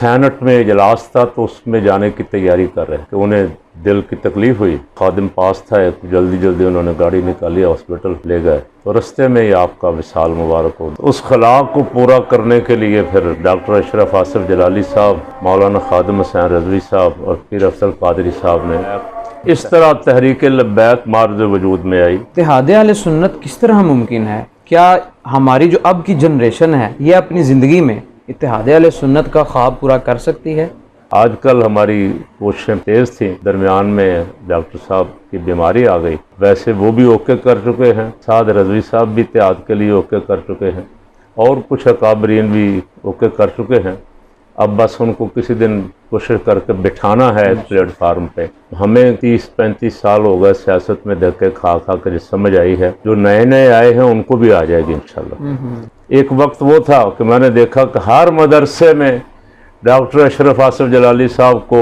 Senate में इजलास था तो उसमें जाने की तैयारी कर रहे थे। उन्हें दिल की तकलीफ हुई, खादिम पास था, जल्दी जल्दी उन्होंने गाड़ी निकाली, हॉस्पिटल ले गए। तो रास्ते में ही आपका विसाल मुबारक हो। उस खला को पूरा करने के लिए फिर डॉक्टर अशरफ आसिफ जलाली साहब, मौलाना खादिम हुसैन रजवी साहब और पीर अफजल कादरी साहब ने इस तरह तहरीक लब्बैक मार्ज वजूद में आई। इत्तेहाद अहले सुन्नत किस तरह मुमकिन है? क्या हमारी जो अब की जनरेशन है ये अपनी ज़िंदगी में इत्तेहाद अहले सुन्नत का ख्वाब पूरा कर सकती है? आजकल हमारी कोशिशें तेज़ थी, दरमियान में डॉक्टर साहब की बीमारी आ गई। वैसे वो भी ओके कर चुके हैं, साद रजवी साहब भी इत्तेहाद के लिए ओके कर चुके हैं और कुछ अकाबरीन भी ओके कर चुके हैं। अब बस उनको किसी दिन कोशिश करके बिठाना है इस प्लेटफार्म पे। हमें 30-35 साल हो गए सियासत में धक्के खा खा कर समझ आई है, जो नए नए आए हैं उनको भी आ जाएगी इंशाल्लाह। एक वक्त वो था कि मैंने देखा कि हर मदरसे में डॉक्टर अशरफ आसिफ जलाली साहब को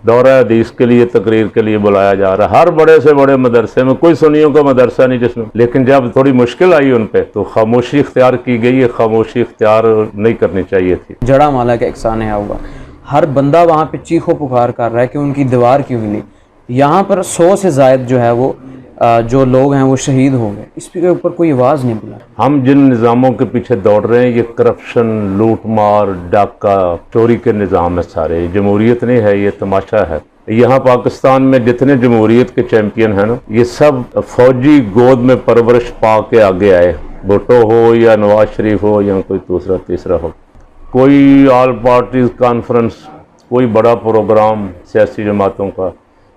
दौरा हदीस के लिए, तकरीर के लिए बुलाया जा रहा है। हर बड़े से बड़े मदरसे में, कोई सुन्नियों का मदरसा नहीं जिसमें। लेकिन जब थोड़ी मुश्किल आई उन पे तो खामोशी इख्तियार की गई। ये खामोशी इख्तियार नहीं करनी चाहिए थी। जड़ा माला का एहसान है हुआ, हर बंदा वहाँ पे चीखो पुकार कर रहा है कि उनकी दीवार क्यों हिली। यहाँ पर 100 से ज़ायद जो है वो जो लोग हैं वो शहीद हो गए, इसके ऊपर कोई आवाज़ नहीं बुला। हम जिन निज़ामों के पीछे दौड़ रहे हैं, ये करप्शन, लूट मार, डाका, चोरी के निज़ाम है सारे। जमहूरियत नहीं है, ये तमाशा है। यहाँ पाकिस्तान में जितने जमहूरियत के चैम्पियन हैं ना, ये सब फौजी गोद में परवरिश पा के आगे आए। भुट्टो हो या नवाज शरीफ हो या कोई दूसरा तीसरा हो। कोई ऑल पार्टीज कॉन्फ्रेंस, कोई बड़ा प्रोग्राम सियासी जमातों का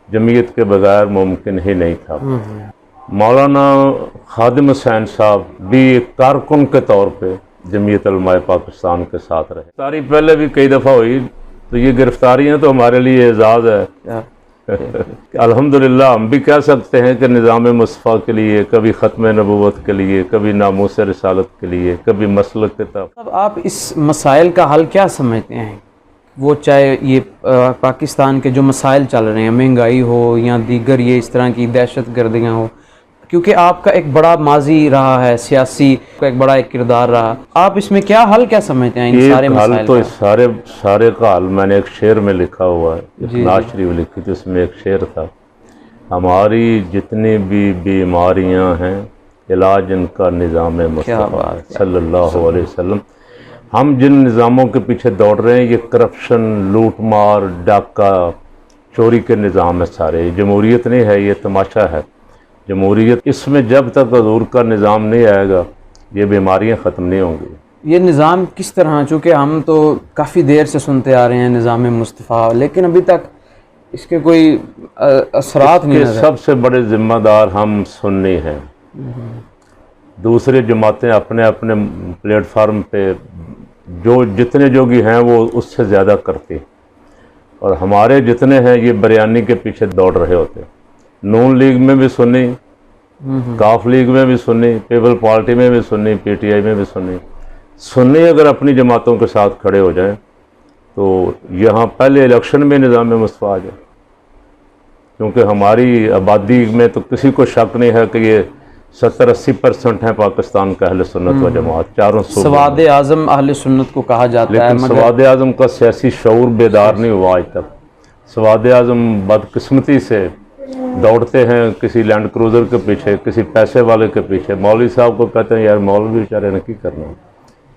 जमीयत के बगैर मुमकिन ही नहीं था। मौलाना खादिम हुसैन साहब भी एक कारकुन के तौर पे जमीयत उलमाए पाकिस्तान के साथ रहे। गिरफ्तारी पहले भी कई दफ़ा हुई, तो ये गिरफ्तारियाँ तो हमारे लिए एजाज़ है। अल्हम्दुलिल्लाह हम भी कह सकते हैं कि निज़ाम मुस्तफ़ा के लिए, कभी ख़त्म नबूवत के लिए, कभी नामूस रिसालत के लिए, कभी मसलक के तब। अब आप इस मसाइल का हल क्या समझते हैं? वो चाहे ये पाकिस्तान के जो मसाइल चल रहे हैं, महंगाई हो या दीगर ये इस तरह की दहशत गर्दियाँ हो, क्योंकि आपका एक बड़ा माजी रहा है, सियासी का एक बड़ा एक किरदार रहा, आप इसमें क्या हल क्या समझते हैं इन सारे मसाइल का? तो इस सारे का हल मैंने एक शेर में लिखा हुआ है, नाज शरीफ लिखी थी, उसमें एक शेर था, हमारी जितनी भी बीमारियां हैं इलाज इनका निज़ाम मुस्तफ़ा सल्लल्लाहु अलैहि वसल्लम। हम जिन निज़ामों के पीछे दौड़ रहे हैं, ये करप्शन, लूट मार, डाका, चोरी के निज़ाम है सारे। जमहूरियत नहीं है, ये तमाशा है। जमहूरियत, इसमें जब तक हजूर का निज़ाम नहीं आएगा ये बीमारियां ख़त्म नहीं होंगी। ये निज़ाम किस तरह, चूँकि हम तो काफ़ी देर से सुनते आ रहे हैं निज़ाम मुस्तफ़ा, लेकिन अभी तक इसके कोई असरात नहीं नज़र। सबसे बड़े ज़िम्मेदार हम सुन्नी हैं। दूसरे जमातें अपने अपने प्लेटफार्म पे जो जितने जोगी हैं वो उससे ज़्यादा करती, और हमारे जितने हैं ये बिरयानी के पीछे दौड़ रहे होते। नून लीग में भी सुन्नी, काफ लीग में भी सुन्नी, पीपल पार्टी में भी सुन्नी, पीटीआई में भी सुन्नी। सुन्नी अगर अपनी जमातों के साथ खड़े हो जाएं तो यहाँ पहले इलेक्शन में निज़ाम मुस्तफ़ा आ जाए, क्योंकि हमारी आबादी में तो किसी को शक नहीं है कि ये 70-80% है पाकिस्तान का अहले सुन्नत व जमात। चारों सवाद आज़म अहले सुन्नत को कहा जाता है, लेकिन सवाद आज़म का सियासी शऊर बेदार नहीं हुआ आज तक। सवाद आज़म बदकिस्मती से दौड़ते हैं किसी लैंड क्रूज़र के पीछे, किसी पैसे वाले के पीछे। मौलवी साहब को कहते हैं यार मौलवी बेचारे ने की करना,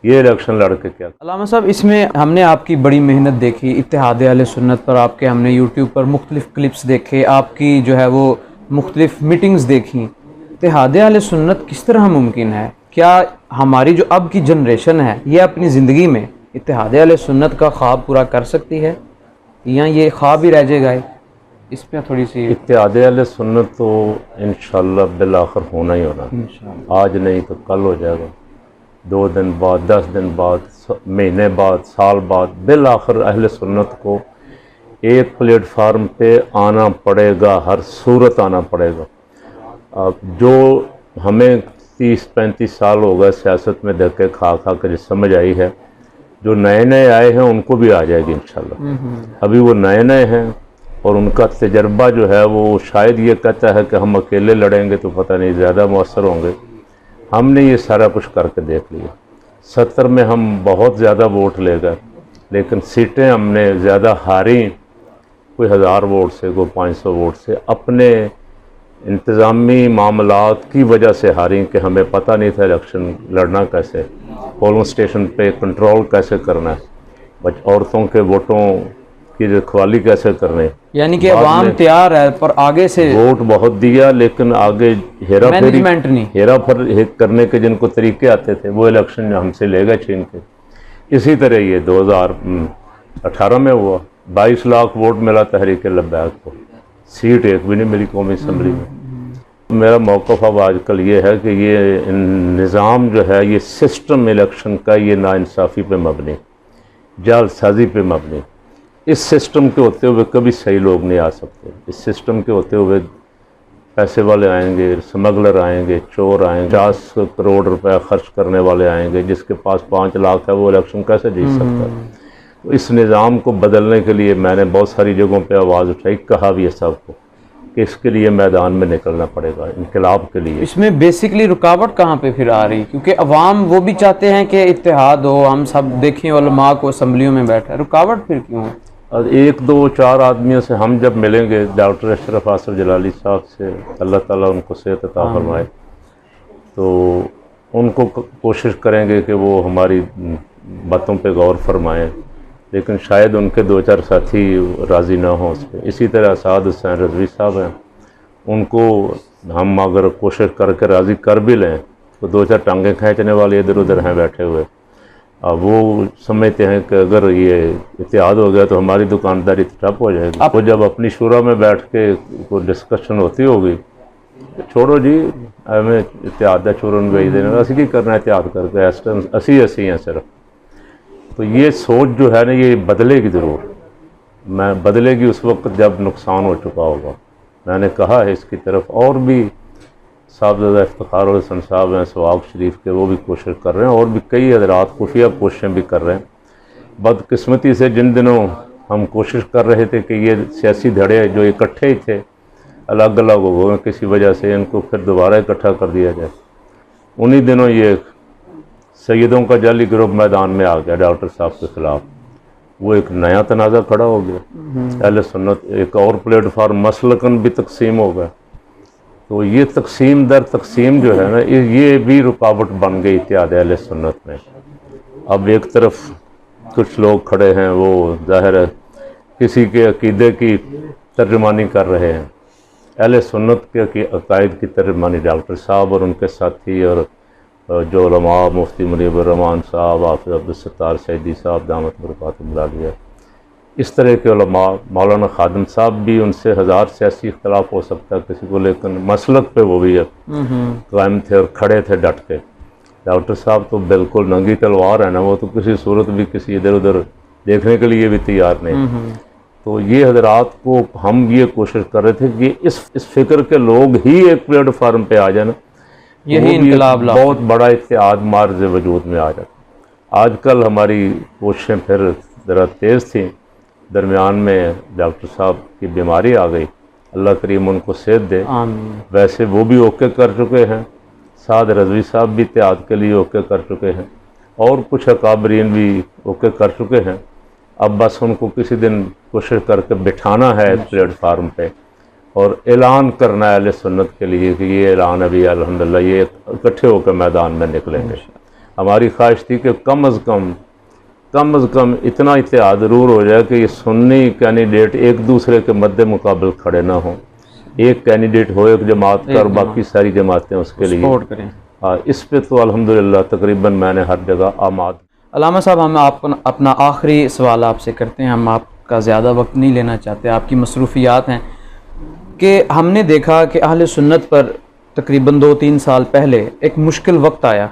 ये इलेक्शन लड़ के क्या। अल्लामा साहब, इसमें हमने आपकी बड़ी मेहनत देखी, इत्तेहाद अहले सुन्नत पर आपके हमने यूट्यूब पर मुख्तलिफ क्लिप्स देखे, आपकी जो है वो मुख्तलिफ मीटिंग्स देखी। इत्तेहाद अहले सुन्नत किस तरह मुमकिन है? क्या हमारी जो अब की जनरेशन है ये अपनी ज़िंदगी में इत्तेहाद अहले सुन्नत का ख्वाब पूरा कर सकती है या ये ख्वाब ही रह जाएगा? इस पर थोड़ी सी। इत्तेहाद अहले सुन्नत तो इंशाअल्लाह बिल आखिर होना ही होना, आज नहीं तो कल हो जाएगा, 2 दिन बाद, 10 दिन बाद, महीने बाद, साल बाद, बिल आखिर अहले सुन्नत को एक प्लेटफार्म पे आना पड़ेगा, हर सूरत आना पड़ेगा। जो हमें 30-35 साल हो गए सियासत में धक्के खा खा कर समझ आई है, जो नए नए आए हैं उनको भी आ जाएगी इंशाल्लाह। अभी वो नए नए हैं और उनका तजर्बा जो है वो शायद ये कहता है कि हम अकेले लड़ेंगे तो पता नहीं ज़्यादा मौसर होंगे। हमने ये सारा कुछ करके देख लिया। 70 में हम बहुत ज़्यादा वोट ले गए, लेकिन सीटें हमने ज़्यादा हारी, कोई 1000 वोट से, कोई 500 वोट से, अपने इंतज़ामी मामलात की वजह से हारी कि हमें पता नहीं था इलेक्शन लड़ना कैसे, पोलिंग स्टेशन पे कंट्रोल कैसे करना है, औरतों के वोटों की रखवाली कैसे करनी। यानी कि अवाम तैयार है पर आगे से वोट बहुत दिया, लेकिन आगे मैनेजमेंट नहीं, हेरा फेरी करने के जिनको तरीके आते थे वो इलेक्शन हमसे ले गए छीन के। इसी तरह ये 2018 में हुआ, 22 लाख वोट मिला तहरीक लब्बैक को, सीट एक भी नहीं मिली कौमी असम्बली में। मेरा मौक़िफ़ अब आजकल ये है कि ये निज़ाम जो है, ये सिस्टम इलेक्शन का, ये नाइंसाफ़ी पे मबनी, जालसाजी पे मबनी। इस सिस्टम के होते हुए कभी सही लोग नहीं आ सकते। इस सिस्टम के होते हुए पैसे वाले आएंगे, स्मगलर आएंगे, चोर आएंगे, 50 करोड़ रुपए खर्च करने वाले आएंगे। जिसके पास 5 लाख है वो इलेक्शन कैसे जीत सकता है? तो इस निज़ाम को बदलने के लिए मैंने बहुत सारी जगहों पे आवाज़ उठाई, कहा भी है सबको कि इसके लिए मैदान में निकलना पड़ेगा, इनकलाब के लिए। इसमें बेसिकली रुकावट कहाँ पे फिर आ रही? क्योंकि अवाम वो भी चाहते हैं कि इत्तेहाद हो, हम सब देखें उलमा को असम्बलियों में बैठा, रुकावट फिर क्यों है? और 1 2 4 आदमियों से हम जब मिलेंगे, डॉक्टर अशरफ आसफ जलाली साहब से, अल्लाह ताला उनको सेहत अता फरमाए, तो उनको कोशिश करेंगे कि वो हमारी बातों पे गौर फरमाएं, लेकिन शायद उनके 2-4 साथी राज़ी ना हों उस पर। इसी तरह असाद हुसैन रज़वी साहब हैं, उनको हम अगर कोशिश करके राज़ी कर भी लें तो 2-4 टांगें खींचने वाले इधर उधर हैं बैठे हुए। अब वो समझते हैं कि अगर ये इत्तेहाद हो गया तो हमारी दुकानदारी ठप हो जाएगी। वो जब अपनी शुरा में बैठ के कोई डिस्कशन होती होगी, छोड़ो जी हमें इत्तेहाद चूरन भेज देना, असी की करना इत्तेहाद करके, इस टाइम असी हैं सिर्फ। तो ये सोच जो है ना, ये बदलेगी ज़रूर। मैं बदलेगी उस वक्त जब नुकसान हो चुका होगा। मैंने कहा है इसकी तरफ, और भी साहबज़ादा इफ्तिखार हसन साहब हैं सवाब शरीफ के, वो भी कोशिश कर रहे हैं, और भी कई हज़रात खुफिया कोशिशें भी कर रहे हैं। बदकिस्मती से जिन दिनों हम कोशिश कर रहे थे कि ये सियासी धड़े जो इकट्ठे ही थे अलग अलग हो गए किसी वजह से, इनको फिर दोबारा इकट्ठा कर दिया जाए, उन्हीं दिनों ये सैयदों का जाली ग्रुप मैदान में आ गया डॉक्टर साहब के ख़िलाफ़। वो एक नया तनाज़ा खड़ा हो गया। अहले सुन्नत एक और प्लेटफार्म मसलकन भी तकसीम हो गया। तो ये तकसीम दर तकसीम जो है ना, ये भी रुकावट बन गई इत्तेहाद अहले सुन्नत में। अब एक तरफ कुछ लोग खड़े हैं, वो ज़ाहिर है किसी के अकीदे की तर्जुमानी कर रहे हैं, अहले सुन्नत के अकायद की तर्जुमानी डॉक्टर साहब और उनके साथी और जो उलमा मुफ्ती मुनीबुर रहमान साहब, हाफिज़ अब्दुल सत्तार सैदी साहब दामत बरकातुहुम आलिया, इस तरह के उलमा, मौलाना खादिम साहब भी, उनसे 1000 सियासी इख्तलाफ हो सकता है किसी को, लेकिन मसलक पे वो भी कायम थे और खड़े थे डट के। डॉक्टर साहब तो बिल्कुल नंगी तलवार है ना, वो तो किसी सूरत भी किसी इधर उधर देखने के लिए भी तैयार नहीं। तो ये हजरात को हम ये कोशिश कर रहे थे कि इस फिक्र के लोग ही एक प्लेटफार्म पे आ जाए ना, यही इनकलाब बहुत बड़ा इत्तेहाद मार्ज वजूद में आ जाता। आजकल हमारी कोशिशें फिर ज़रा तेज़ थी, दरमियान में डॉक्टर साहब की बीमारी आ गई, अल्लाह करीम उनको सेहत दे। वैसे वो भी ओके कर चुके हैं, साद रज़वी साहब भी इत्तेहाद के लिए ओके कर चुके हैं, और कुछ अकाबरीन भी ओके कर चुके हैं। अब बस उनको किसी दिन कोशिश करके बिठाना है इस प्लेटफार्म पे और ऐलान करना है अहले सुन्नत के लिए कि ये ऐलान अभी अल्हम्दुलिल्लाह ये इकट्ठे होकर मैदान में निकलेंगे। हमारी ख्वाहिश थी कि कम अज़ कम इतना इत्तेहाद ज़रूर हो जाए कि ये सुन्नी कैंडिडेट एक दूसरे के मद्दे मुकाबल खड़े ना हों, एक कैंडिडेट हो एक जमात का और बाकी सारी जमातें उसके लिए सपोर्ट करें। हाँ, इस पे तो अल्हम्दुलिल्लाह तकरीबन मैंने हर जगह आमाद। अल्लामा साहब, हम अपना आखिरी सवाल आपसे करते हैं, हम आपका ज़्यादा वक्त नहीं लेना चाहते, आपकी मसरूफियात हैं, कि हमने देखा कि अहले सुन्नत पर तकरीबन 2-3 साल पहले एक मुश्किल वक्त आया।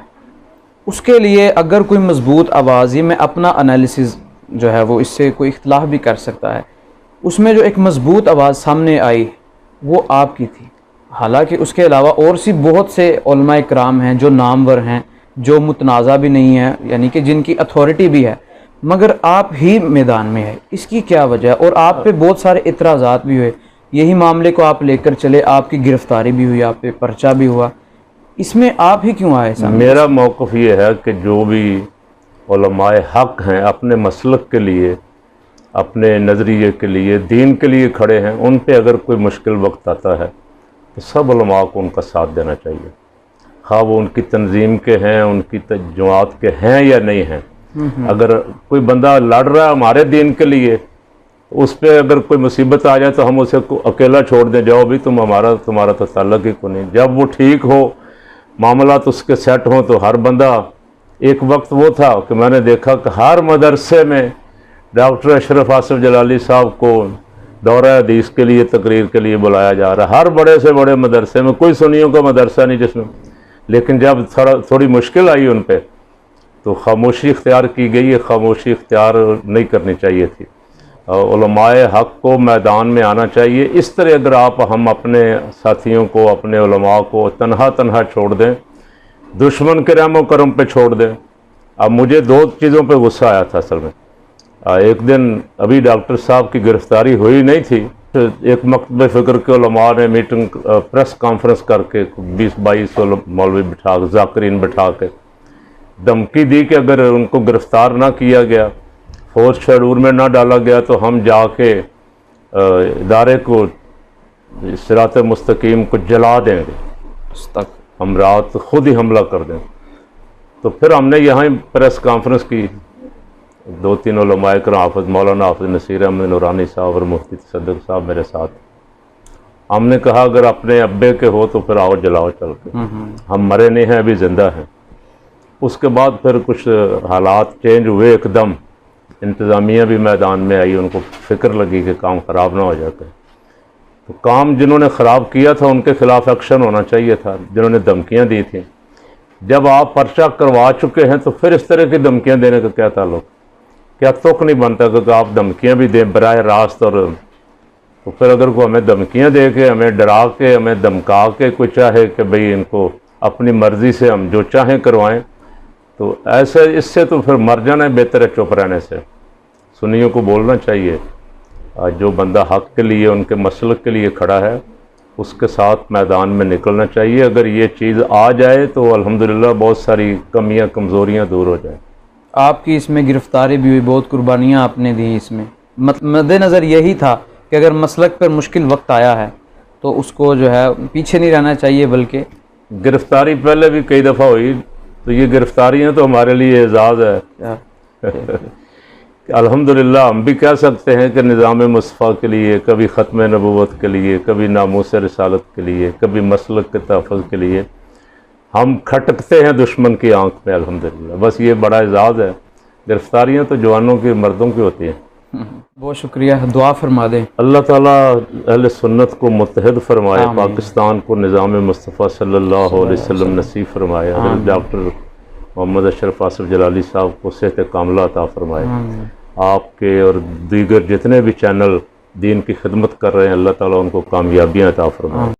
उसके लिए अगर कोई मजबूत आवाज़, ये मैं अपना एनालिसिस जो है वो इससे कोई इख्तलाफ भी कर सकता है, उसमें जो एक मजबूत आवाज़ सामने आई वो आपकी थी। हालांकि उसके अलावा और सी बहुत से उलमा इकराम हैं जो नामवर हैं, जो मुतनाज़ा भी नहीं है, यानी कि जिनकी अथॉरिटी भी है, मगर आप ही मैदान में है। इसकी क्या वजह? और आप पे बहुत सारे इतराज़ात भी हुए, यही मामले को आप लेकर चले, आपकी गिरफ़्तारी भी हुई, आप पे पर्चा भी हुआ, इसमें आप ही क्यों आए सामने? मेरा मौक़िफ़ ये है कि जो भी उलमाए हक हैं, अपने मसलक के लिए, अपने नज़रिए के लिए, दीन के लिए खड़े हैं, उन पे अगर कोई मुश्किल वक्त आता है तो सब उलमा को उनका साथ देना चाहिए, खा वो उनकी तंजीम के हैं, उनकी जमात के हैं या नहीं हैं। अगर कोई बंदा लड़ रहा है हमारे दीन के लिए, उस पर अगर कोई मुसीबत आ जाए तो हम उसे अकेला छोड़ दें, जाओ भी तुम तुम्हारा तो ताल्लुक ही को नहीं। जब वो ठीक हो, मामला तो उसके सेट हो, तो हर बंदा, एक वक्त वो था कि मैंने देखा कि हर मदरसे में डॉक्टर अशरफ आसिफ जलाली साहब को दौरा हदीस के लिए, तकरीर के लिए बुलाया जा रहा है। हर बड़े से बड़े मदरसे में, कोई सुन्नियों का मदरसा नहीं जिसमें, लेकिन जब थोड़ी मुश्किल आई उन पर तो खामोशी इख्तियार की गई। ये खामोशी इख्तियार नहीं करनी चाहिए थी। उलमाए हक़ को मैदान में आना चाहिए। इस तरह अगर हम अपने साथियों को, अपने उलमा को तन्हा छोड़ दें, दुश्मन के रहमो करम पे छोड़ दें। अब मुझे दो चीज़ों पे गुस्सा आया था असल में। एक दिन अभी डॉक्टर साहब की गिरफ़्तारी हुई नहीं थी, एक मकतब फ़िक्र के उलमा ने मीटिंग, प्रेस कॉन्फ्रेंस करके 20-22 मौलवी बिठा, ज़ाकिरीन बिठा के धमकी दी कि अगर उनको गिरफ़्तार ना किया गया, फोर्स शेड्यूल में ना डाला गया, तो हम जाके इदारे को, सिरात मुस्तकीम को जला देंगे, हम रात खुद ही हमला कर दें। तो फिर हमने यहाँ प्रेस कॉन्फ्रेंस की, 2-3 उलमाए किराम, हाफ़िज़ मौलाना हाफ़िज़ नसीर अहमद नूरानी साहब और मुफ्ती तसद्दुक़ साहब मेरे साथ। हमने कहा अगर अपने अब्बे के हो तो फिर आओ जलाओ चल के, हम मरे नहीं हैं, अभी ज़िंदा हैं। उसके बाद फिर कुछ हालात चेंज हुए एकदम, इंतज़ामिया भी मैदान में आई, उनको फ़िक्र लगी कि काम ख़राब ना हो जाए। तो काम जिन्होंने ख़राब किया था उनके ख़िलाफ़ एक्शन होना चाहिए था, जिन्होंने धमकियाँ दी थी। जब आप पर्चा करवा चुके हैं तो फिर इस तरह की धमकियाँ देने का क्या ताल्लुक़, क्या तुक नहीं बनता कि आप धमकियाँ भी दें बराह रास्त। और तो फिर अगर कोई हमें धमकियाँ दे के, हमें डरा के, हमें धमका के कोई चाहे कि भाई इनको अपनी मर्ज़ी से हम जो चाहें करवाएं, तो ऐसे इससे तो फिर मर जाना है, बेहतर है चुप रहने से। सुन्नियों को बोलना चाहिए, जो बंदा हक़ के लिए, उनके मसलक के लिए खड़ा है, उसके साथ मैदान में निकलना चाहिए। अगर ये चीज़ आ जाए तो अल्हम्दुलिल्लाह बहुत सारी कमियां, कमज़ोरियां दूर हो जाए। आपकी इसमें गिरफ़्तारी भी हुई, बहुत कुर्बानियाँ आपने दी इसमें। मद्देनज़र यही था कि अगर मसलक पर मुश्किल वक्त आया है तो उसको जो है पीछे नहीं रहना चाहिए, बल्कि गिरफ़्तारी पहले भी कई दफ़ा हुई, तो ये गिरफ़्तारियाँ तो हमारे लिए एजाज़ है। अल्हम्दुलिल्लाह हम भी कह सकते हैं कि निज़ाम मुस्तफ़ा के लिए, कभी ख़त्म नबूवत के लिए, कभी नामूस रिसालत के लिए, कभी मसलक के तहफ़्फ़ुज़ के लिए हम खटकते हैं दुश्मन की आंख में। अल्हम्दुलिल्लाह बस ये बड़ा एजाज़ है। गिरफ़्तारियाँ तो जवानों की, मर्दों की होती हैं। बहुत शुक्रिया, दुआ फरमा दें। अल्लाह ताला अहले सुन्नत को मुत्तहिद फरमाए, पाकिस्तान को निज़ाम मुस्तफ़ा सल्लल्लाहु अलैहि वसल्लम नसीब फरमाए। डॉक्टर मोहम्मद अशरफ आसिफ जलाली साहब को सेहत कामिला अता फरमाए। आपके और दीगर जितने भी चैनल दीन की खिदमत कर रहे हैं, अल्लाह ताला उनको कामयाबियाँ अता फरमाए।